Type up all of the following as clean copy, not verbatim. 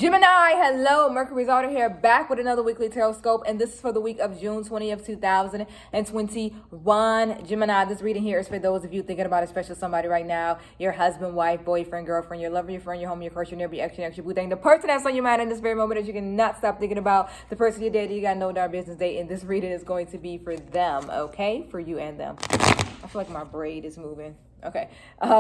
Gemini, hello, Mercury's Auto here, back with another weekly tarot scope, and this is for the week of June 20th, 2021. Gemini, this reading here is for those of you thinking about a special somebody right now, your husband, wife, boyfriend, girlfriend, your lover, your friend, your home, your crush, your neighbor, your ex, your next, your boo thing, the person that's on your mind in this very moment that you cannot stop thinking about, the person you dated, you got no darn business dating. This reading is going to be for them, okay? For you and them. I feel like my braid is moving. Okay,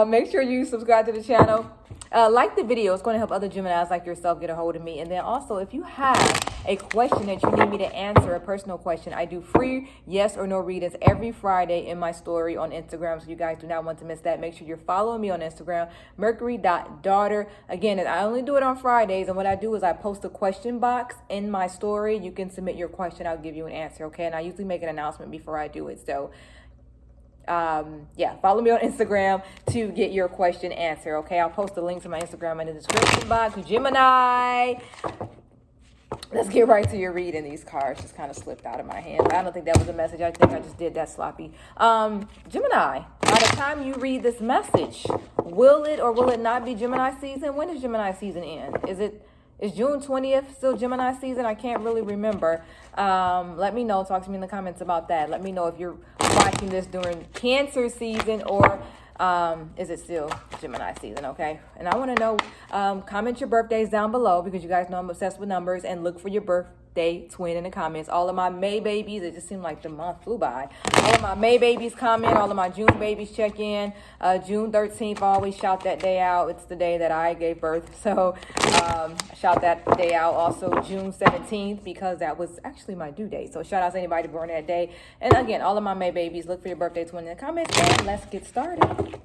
make sure you subscribe to the channel. Like the video. It's going to help other Geminis like yourself get a hold of me. And then also, if you have a question that you need me to answer, a personal question, I do free yes or no readings every Friday in my story on Instagram. So you guys do not want to miss that. Make sure you're following me on Instagram, mercury.daughter. Again, I only do it on Fridays. And what I do is I post a question box in my story. You can submit your question. I'll give you an answer. Okay. And I usually make an announcement before I do it. So yeah, follow me on Instagram to get your question answered. Okay, I'll post the link to my Instagram in the description box. Gemini, let's get right to your reading. These cards just kind of slipped out of my hand, but I don't think that was a message. I think I just did that sloppy. Gemini, by the time you read this message, will it or will it not be Gemini season? When does Gemini season end? Is June 20th still Gemini season? I can't really remember. Let me know. Talk to me in the comments about that. Let me know if you're watching this during Cancer season or is it still Gemini season, okay? And I want to know, comment your birthdays down below because you guys know I'm obsessed with numbers, and look for your birthday twin in the comments. All of my May babies, it just seemed like the month flew by. All of my May babies comment, all of my June babies check in. June 13th, I always shout that day out. It's the day that I gave birth, so shout that day out. Also June 17th, because that was actually my due date, so shout out to anybody born that day. And again, all of my May babies, look for your birthday twin in the comments, and let's get started.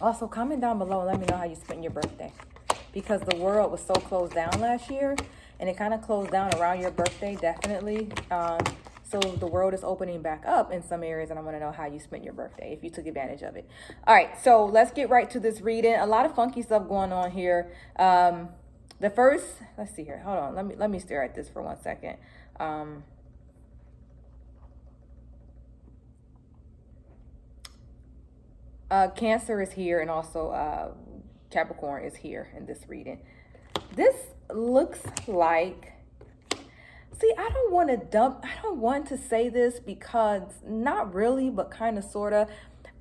Also, comment down below and let me know how you spent your birthday, because the world was so closed down last year, and it kind of closed down around your birthday, definitely. So the world is opening back up in some areas, and I want to know how you spent your birthday, if you took advantage of it. All right, so let's get right to this reading. A lot of funky stuff going on here. The first, let's see here. Hold on, let me stare at this for 1 second. Cancer is here, and also Capricorn is here in this reading. This looks like, see, I don't want to say this because not really, but kind of, sort of.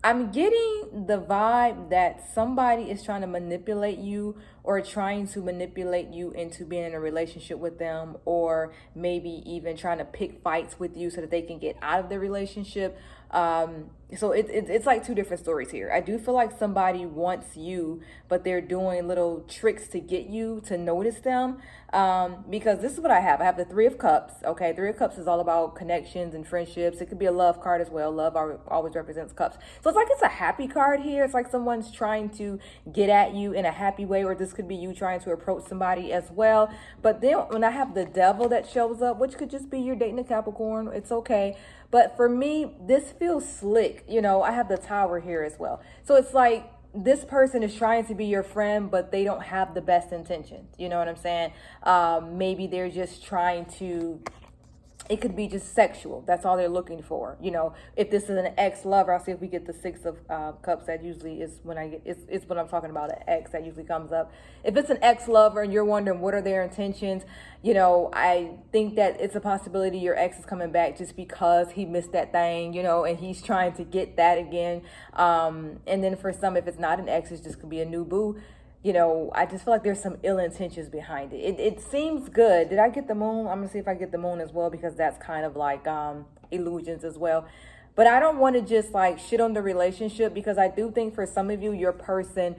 I'm getting the vibe that somebody is trying to manipulate you, or trying to manipulate you into being in a relationship with them, or maybe even trying to pick fights with you so that they can get out of the relationship. So it's like two different stories here. I do feel like somebody wants you, but they're doing little tricks to get you to notice them. Because this is what I have. I have the Three of Cups. Okay, Three of Cups is all about connections and friendships. It could be a love card as well. Love always represents cups. So it's like it's a happy card here. It's like someone's trying to get at you in a happy way, or this could be you trying to approach somebody as well. But then when I have the Devil that shows up, which could just be you're dating a Capricorn, it's okay. But for me, this feels slick. You know, I have the Tower here as well. So it's like this person is trying to be your friend, but they don't have the best intentions. You know what I'm saying? Maybe they're just trying to, it could be just sexual. That's all they're looking for. You know, if this is an ex-lover, I'll see if we get the Six of Cups. That usually is when I get, it's when I'm talking about an ex that usually comes up. If it's an ex-lover and you're wondering what are their intentions, you know, I think that it's a possibility your ex is coming back just because he missed that thing, you know, and he's trying to get that again. And then for some, if it's not an ex, it just could be a new boo. You know, I just feel like there's some ill intentions behind it. It seems good. Did I get the Moon? I'm going to see if I get the Moon as well, because that's kind of like illusions as well. But I don't want to just like shit on the relationship, because I do think for some of you, your person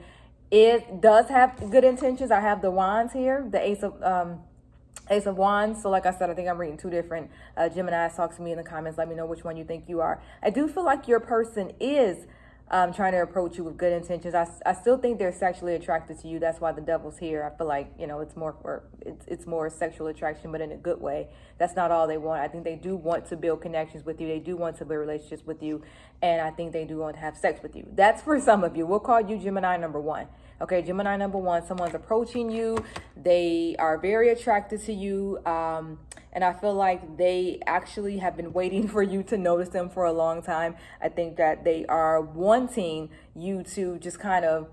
does have good intentions. I have the Wands here, the Ace of Wands. So like I said, I think I'm reading two different Geminis. Talk to me in the comments. Let me know which one you think you are. I do feel like your person is trying to approach you with good intentions. I still think they're sexually attracted to you. That's why the Devil's here. I feel like, you know, it's more sexual attraction, but in a good way. That's not all they want. I think they do want to build connections with you. They do want to build relationships with you. And I think they do want to have sex with you. That's for some of you. We'll call you Gemini number one. Okay, Gemini number one, someone's approaching you. They are very attracted to you. And I feel like they actually have been waiting for you to notice them for a long time. I think that they are wanting you to just kind of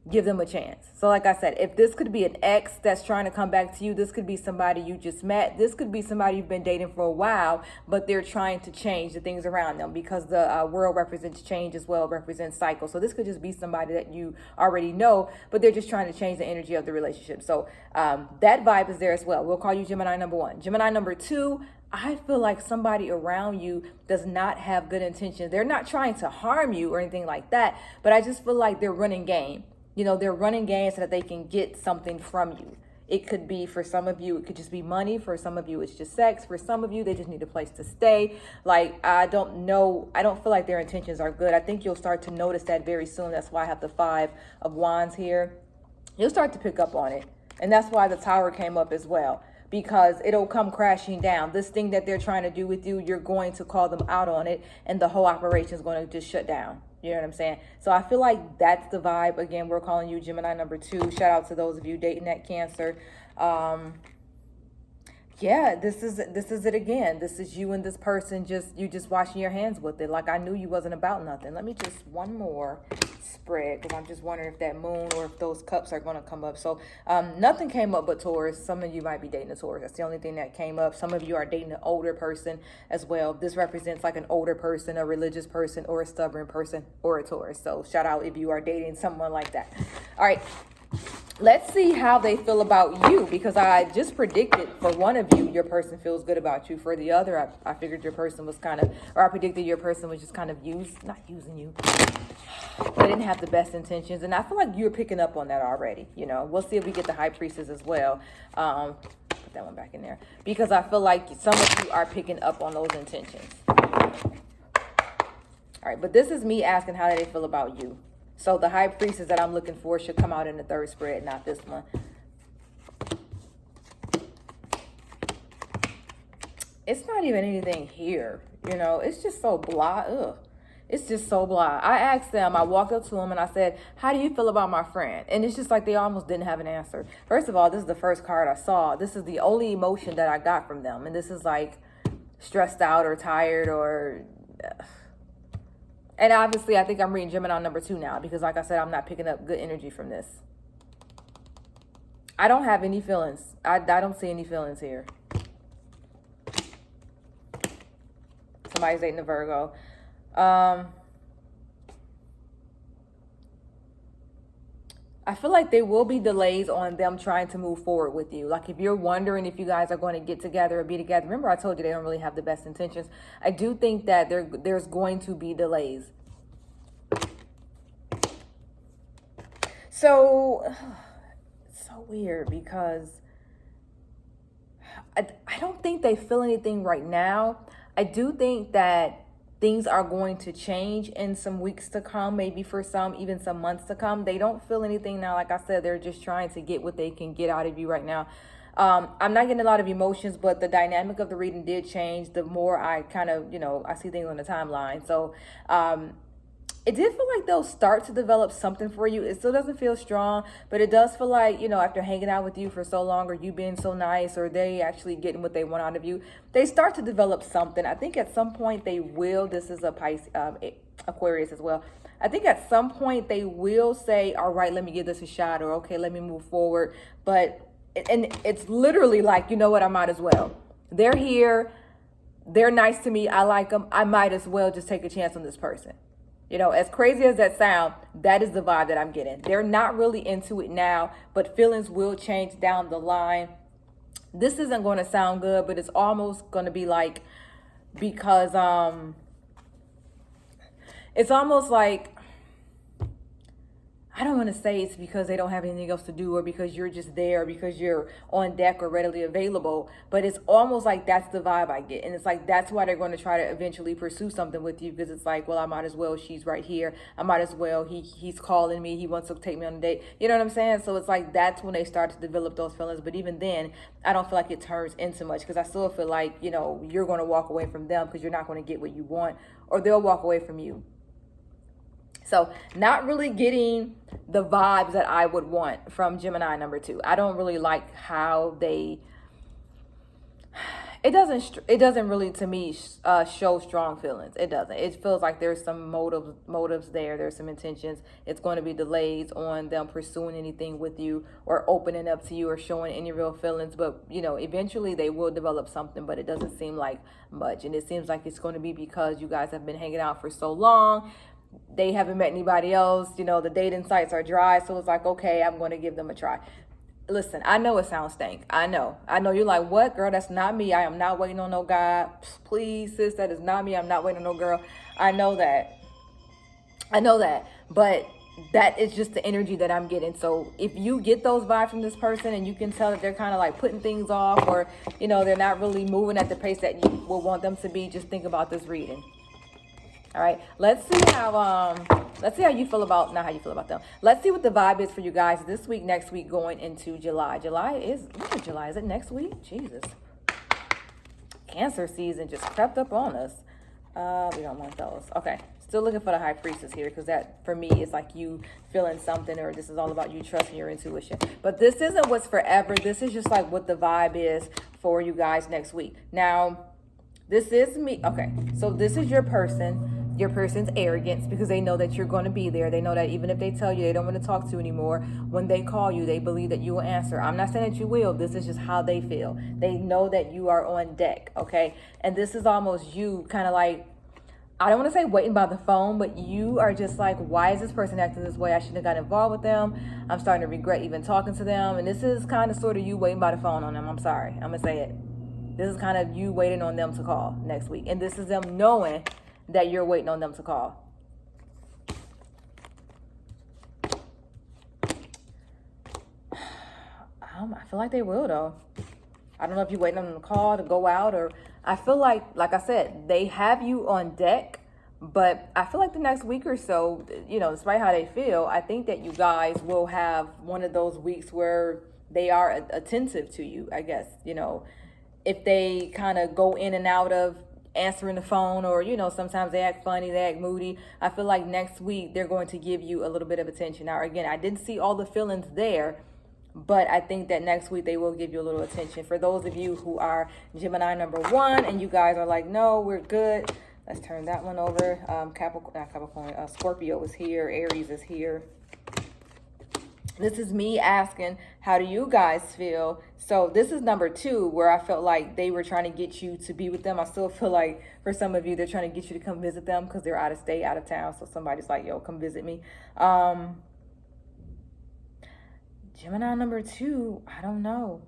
give them a chance. So like I said, if this could be an ex that's trying to come back to you, this could be somebody you just met, this could be somebody you've been dating for a while, but they're trying to change the things around them, because the world represents change as well, represents cycle. So this could just be somebody that you already know, but they're just trying to change the energy of the relationship. So that vibe is there as well. We'll call you Gemini number 1. Gemini number 2, I feel like somebody around you does not have good intentions. They're not trying to harm you or anything like that, but I just feel like they're running game. You know, they're running game so that they can get something from you. It could be, for some of you, it could just be money. For some of you, it's just sex. For some of you, they just need a place to stay. Like, I don't know. I don't feel like their intentions are good. I think you'll start to notice that very soon. That's why I have the 5 of Wands here. You'll start to pick up on it. And that's why the Tower came up as well, because it'll come crashing down. This thing that they're trying to do with you, you're going to call them out on it, and the whole operation is going to just shut down. You know what I'm saying? So I feel like that's the vibe. Again, we're calling you Gemini number 2. Shout out to those of you dating that Cancer. Yeah, this is it again. This is you and this person, you just washing your hands with it. Like, I knew you wasn't about nothing. Let me just one more spread, because I'm just wondering if that moon or if those cups are going to come up. So nothing came up but Taurus. Some of you might be dating a Taurus. That's the only thing that came up. Some of you are dating an older person as well. This represents like an older person, a religious person, or a stubborn person, or a Taurus. So shout out if you are dating someone like that. All right. Let's see how they feel about you, because I just predicted for one of you, your person feels good about you. For the other, I figured your person was I predicted your person was just kind of not using you. They didn't have the best intentions. And I feel like you're picking up on that already. You know, we'll see if we get the High Priestess as well. Put that one back in there, because I feel like some of you are picking up on those intentions. All right, but this is me asking how they feel about you. So the High Priestess that I'm looking for should come out in the 3rd spread, not this one. It's not even anything here. You know, it's just so blah. Ugh. It's just so blah. I asked them, I walked up to them and I said, how do you feel about my friend? And it's just like they almost didn't have an answer. First of all, this is the first card I saw. This is the only emotion that I got from them. And this is like stressed out or tired or... And obviously, I think I'm reading Gemini number 2 now, because like I said, I'm not picking up good energy from this. I don't have any feelings. I don't see any feelings here. Somebody's dating a Virgo. I feel like there will be delays on them trying to move forward with you. Like, if you're wondering if you guys are going to get together or be together, remember I told you they don't really have the best intentions. I do think that there's going to be delays. So, it's so weird, because I don't think they feel anything right now. I do think that things are going to change in some weeks to come, maybe for some, even some months to come. They don't feel anything now. Like I said, they're just trying to get what they can get out of you right now. I'm not getting a lot of emotions, but the dynamic of the reading did change the more I kind of, I see things on the timeline. So it did feel like they'll start to develop something for you. It still doesn't feel strong, but it does feel like, after hanging out with you for so long, or you being so nice, or they actually getting what they want out of you, they start to develop something. I think at some point they will. This is a Aquarius as well. I think at some point they will say, all right, let me give this a shot, or okay, let me move forward. But, and it's literally like, you know what, I might as well. They're here. They're nice to me. I like them. I might as well just take a chance on this person. As crazy as that sound, that is the vibe that I'm getting. They're not really into it now, but feelings will change down the line. This isn't going to sound good, but it's almost going to be like, because it's almost like, I don't want to say it's because they don't have anything else to do, or because you're just there, or because you're on deck or readily available, but it's almost like that's the vibe I get. And it's like, that's why they're going to try to eventually pursue something with you, because it's like, well, I might as well, she's right here. I might as well, he's calling me. He wants to take me on a date. You know what I'm saying? So it's like, that's when they start to develop those feelings. But even then, I don't feel like it turns into much, because I still feel like, you're going to walk away from them because you're not going to get what you want, or they'll walk away from you. So not really getting the vibes that I would want from Gemini number 2. I don't really like how it doesn't really, to me, show strong feelings. It doesn't. It feels like there's some motives there. There's some intentions. It's going to be delays on them pursuing anything with you or opening up to you or showing any real feelings. But, you know, eventually they will develop something, but it doesn't seem like much. And it seems like it's going to be because you guys have been hanging out for so long. They haven't met anybody else. You know, the dating sites are dry. So it's like, okay, I'm going to give them a try. Listen, I know it sounds stank. I know you're like, what, girl? That's not me. I am not waiting on no guy. Please, sis, that is not me. I'm not waiting on no girl. I know that. But that is just the energy that I'm getting. So if you get those vibes from this person and you can tell that they're kind of like putting things off, or, you know, they're not really moving at the pace that you will want them to be, just think about this reading. All right, let's see how you feel about, not how you feel about them. Let's see what the vibe is for you guys this week, next week, going into July. When is July? Is it next week? Jesus. Cancer season just crept up on us. We don't want those. Okay, still looking for the High Priestess here, because that, for me, is like you feeling something, or this is all about you trusting your intuition. But this isn't what's forever. This is just like what the vibe is for you guys next week. Now, this is me. Okay, so this is your person's arrogance, because they know that you're going to be there. They know that even if they tell you they don't want to talk to you anymore, when they call you, they believe that you will answer. I'm not saying that you will. This is just how they feel. They know that you are on deck, okay? And this is almost you kind of like, I don't want to say waiting by the phone, but you are just like, why is this person acting this way? I shouldn't have got involved with them. I'm starting to regret even talking to them. And this is kind of sort of you waiting by the phone on them. I'm sorry. I'm going to say it. This is kind of you waiting on them to call next week. And this is them knowing that you're waiting on them to call. I feel like they will, though. I don't know if you're waiting on them to call, to go out, or I feel like I said, they have you on deck, but I feel like the next week or so, you know, despite how they feel, I think that you guys will have one of those weeks where they are attentive to you, I guess. You know, if they kind of go in and out of answering the phone, or, you know, sometimes they act funny, they act moody, I feel like next week they're going to give you a little bit of attention. Now, again, I didn't see all the feelings there, but I think that next week they will give you a little attention. For those of you who are Gemini number 1 and you guys are like, no, we're good, let's turn that one over. Scorpio is here, Aries is here. This is me asking, how do you guys feel? So this is number 2, where I felt like they were trying to get you to be with them. I still feel like for some of you, they're trying to get you to come visit them because they're out of state, out of town. So somebody's like, yo, come visit me. Gemini number 2, I don't know.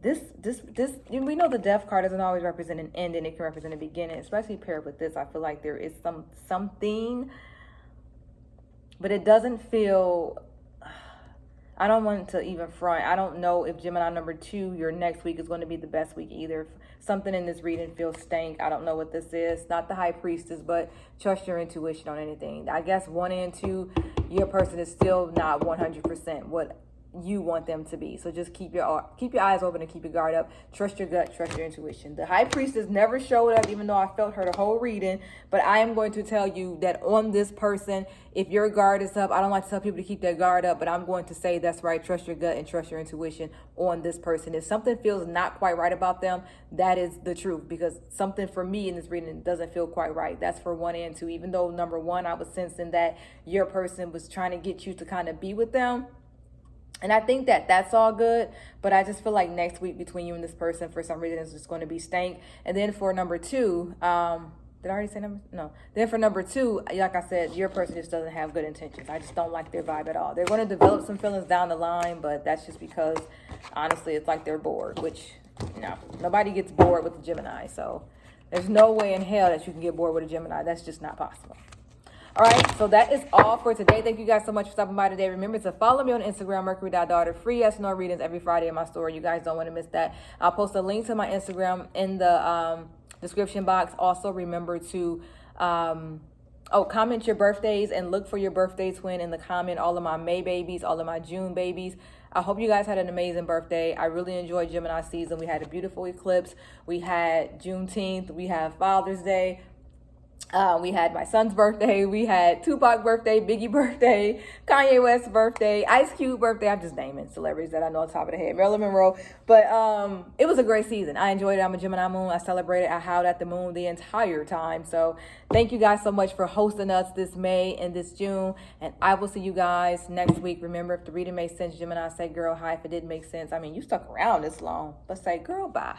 This, we know the Death card doesn't always represent an end, and it can represent a beginning, especially paired with this. I feel like there is something, but it doesn't feel, I don't want to even front. I don't know if Gemini number 2, your next week is going to be the best week either. Something in this reading feels stank. I don't know what this is. Not the High Priestess, but trust your intuition on anything. I guess 1 and 2, your person is still not 100% what you want them to be. So just keep your eyes open and keep your guard up. Trust your gut, trust your intuition. The High Priestess never showed up, even though I felt her the whole reading. But I am going to tell you that on this person, if your guard is up, I don't like to tell people to keep their guard up, but I'm going to say that's right. Trust your gut and trust your intuition on this person. If something feels not quite right about them, that is the truth, because something for me in this reading doesn't feel quite right. That's for 1 and 2. Even though number 1, I was sensing that your person was trying to get you to kind of be with them. And I think that that's all good, but I just feel like next week between you and this person, for some reason, it's just going to be stank. And then for number 2, did I already say number? No. Then for number 2, like I said, your person just doesn't have good intentions. I just don't like their vibe at all. They're going to develop some feelings down the line, but that's just because, honestly, it's like they're bored, which, no, nobody gets bored with a Gemini. So there's no way in hell that you can get bored with a Gemini. That's just not possible. All right, so that is all for today. Thank you guys so much for stopping by today. Remember to follow me on Instagram, Mercury.daughter. Free yes, no readings every Friday in my store. You guys don't want to miss that. I'll post a link to my Instagram in the description box. Also, remember to comment your birthdays and look for your birthday twin in the comment. All of my May babies, all of my June babies. I hope you guys had an amazing birthday. I really enjoyed Gemini season. We had a beautiful eclipse. We had Juneteenth. We have Father's Day. We had my son's birthday. We had Tupac birthday, Biggie birthday, Kanye West birthday, Ice Cube birthday. I'm just naming celebrities that I know on top of the head. Marilyn Monroe. But it was a great season. I enjoyed it. I'm a Gemini moon. I celebrated. I howled at the moon the entire time. So thank you guys so much for hosting us this May and this June. And I will see you guys next week. Remember, if the reading made sense, Gemini, say girl hi. If it didn't make sense, I mean, you stuck around this long. Let's say girl bye.